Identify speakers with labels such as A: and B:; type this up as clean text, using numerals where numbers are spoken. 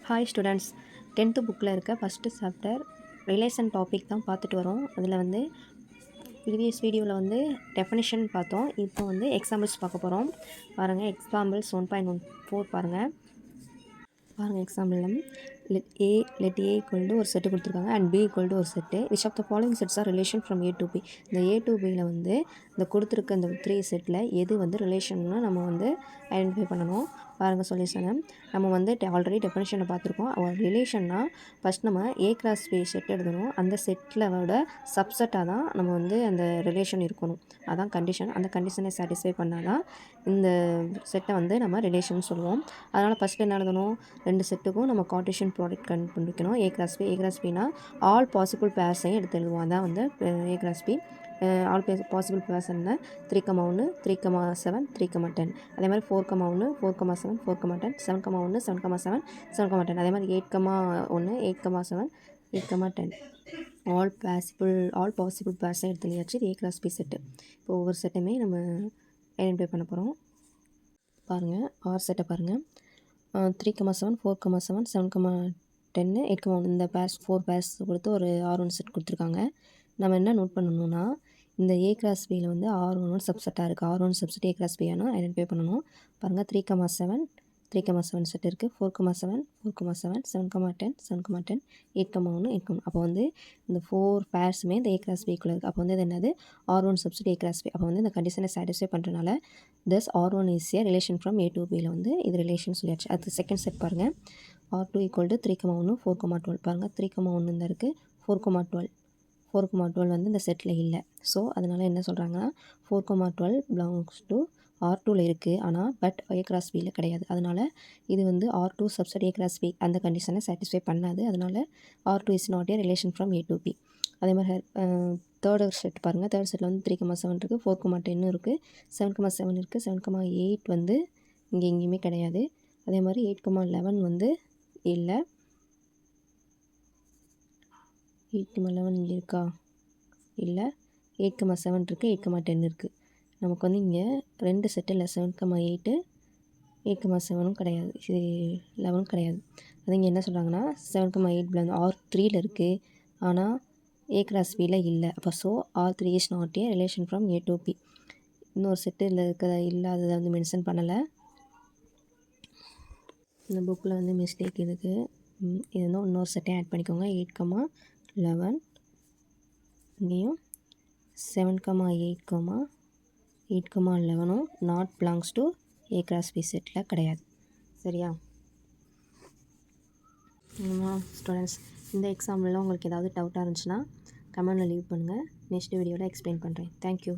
A: Hi students, 10th புக்கில் இருக்க first chapter relation topic தான் பார்த்துட்டு வரோம். அதில் வந்து ப்ரீவியஸ் வீடியோவில் வந்து டெஃபனிஷன் பார்த்தோம். இப்போ வந்து எக்ஸாம்பிள்ஸ் பார்க்க போகிறோம். பாருங்கள், எக்ஸாம்பிள்ஸ் 1.14 பாருங்கள். Example let A equal to ஒரு செட்டு கொடுத்துருக்காங்க அண்ட் B equal to ஒரு set. which of the following sets are relation from A to B? இந்த A to Bயில் வந்து இந்த கொடுத்துருக்க இந்த 3 செட்டில் எது வந்து ரிலேஷன்னு நம்ம வந்து ஐடென்டிஃபை பண்ணணும். பாருங்கள் சொல்யூஷனை நம்ம வந்து ஆல்ரெடி டெஃபினேஷனை பார்த்துருக்கோம். ஒரு ரிலேஷன்னா ஃபஸ்ட் நம்ம A கிராஸ் B செட் எழுதணும். அந்த செட்டிலோட சப்செட்டாக தான் நம்ம வந்து அந்த ரிலேஷன் இருக்கணும். அதான் கண்டிஷன். அந்த கண்டிஷனை சாட்டிஸ்ஃபை பண்ணால் தான் இந்த செட்டை வந்து நம்ம ரிலேஷன் சொல்லுவோம். அதனால் ஃபஸ்ட்டு என்ன எழுதணும், ரெண்டு செட்டுக்கும் நம்ம கார்ட்டீசியன் ப்ராடக்ட் கண்டுபிடிக்கணும். ஏ கிராஸ் பினா ஆல் பாசிபிள் பேர்ஸையும் எடுத்து எழுதுவோம். அதான் வந்து A cross B. All possible pairs என்ன, 3,1 3,7 3,10. அதே மாதிரி 4,1 4,7 4,10 7,1 7,7 7,10. அதே மாதிரி 8,1 8,7 8,10. ஆல் பாசிபிள் பேர்ஸை எடுத்து எழுதியாச்சு. A cross B set. இப்போ ஒவ்வொரு செட்டுமே நம்ம ஐடென்டிஃபை பண்ண போகிறோம். பாருங்கள், ஆர் செட்டை பாருங்கள். 3,7 4,7 7,10 8,1 இந்த பேர்ஸ் 4 பேர்ஸ் கொடுத்து ஒரு R1 செட் கொடுத்துருக்காங்க. நம்ம என்ன நோட் பண்ணணும்னா, இந்த ஏ கிராஸ் பியில் வந்து R1 சப்செட்டாக இருக்குது. R1 சப்செட் ஏ கிராஸ் பியானு ஐடென்டிஃபை பண்ணணும். பாருங்கள், 3,7 செட் இருக்குது. 4,7 4,7 7,10 7,10 8,1 8,1. அப்போ வந்து இந்த 4 பேர்ஸுமே இந்த ஏ கிராஸ் பிக்குள்ளே இருக்குது. அப்போ வந்து இது என்னது, R1 subset A cross B. அப்போ வந்து இந்த கண்டிஷனை சாட்டிஸ்ஃபை பண்ணுறதுனால this R1 is a relation from A to Bயில் வந்து இது ரிலேஷன் சொல்லியாச்சு. அது செகண்ட் செட் பாருங்கள். R2 equal to 3,1 4,12. பாருங்கள், 3,1 இந்த இருக்குது. 4,12 வந்து இந்த செட்டில் இல்லை. ஸோ அதனால் என்ன சொல்கிறாங்கன்னா, 4,12 belongs to R2வில் இருக்குது. ஆனால் பட் A கிராஸ் பியில் கிடையாது. அதனால் இது வந்து R2 subset A cross B அந்த கண்டிஷனை சாட்டிஸ்ஃபை பண்ணாது. அதனால் R2 is not a relation from A to B. அதே மாதிரி தேர்டு செட் பாருங்கள். தேர்ட் செட்டில் வந்து 3,7 இருக்குது. 4,10 இருக்குது. 7,7 இருக்குது. 7,8 வந்து இங்கே எங்கேயுமே கிடையாது. அதே மாதிரி 8,11 வந்து இல்லை. 8,11 இங்கே இருக்கா, இல்லை. 8,7 இருக்குது. 8,10 இருக்குது. நமக்கு வந்து இங்கே ரெண்டு செட்டில் 7,8 8,7 கிடையாது. இது 11 கிடையாது. அது இங்கே என்ன சொல்கிறாங்கன்னா, 7,8 R3யில் இருக்குது. ஆனால் ஏ கிராஸ் பியில் இல்லை. அப்போ so R3 is not a relation from A to B. இன்னொரு செட்டில் இருக்கிற இல்லாததை வந்து மென்ஷன் பண்ணலை. இந்த புக்கில் வந்து மிஸ்டேக் இருக்குது. இது வந்து இன்னொரு செட்டை ஆட் பண்ணிக்கோங்க. 8,11 இங்கேயும் 7,8 8,11 not belongs to A cross B செட்டில் கிடையாது. சரியா ஸ்டூடெண்ட்ஸ், இந்த எக்ஸாம்பிளில் உங்களுக்கு ஏதாவது டவுட்டாக இருந்துச்சுன்னா கமெண்டில் லீவ் பண்ணுங்கள். நெக்ஸ்ட் வீடியோவில் எக்ஸ்பிளைன் பண்ணுறேன். தேங்க்யூ.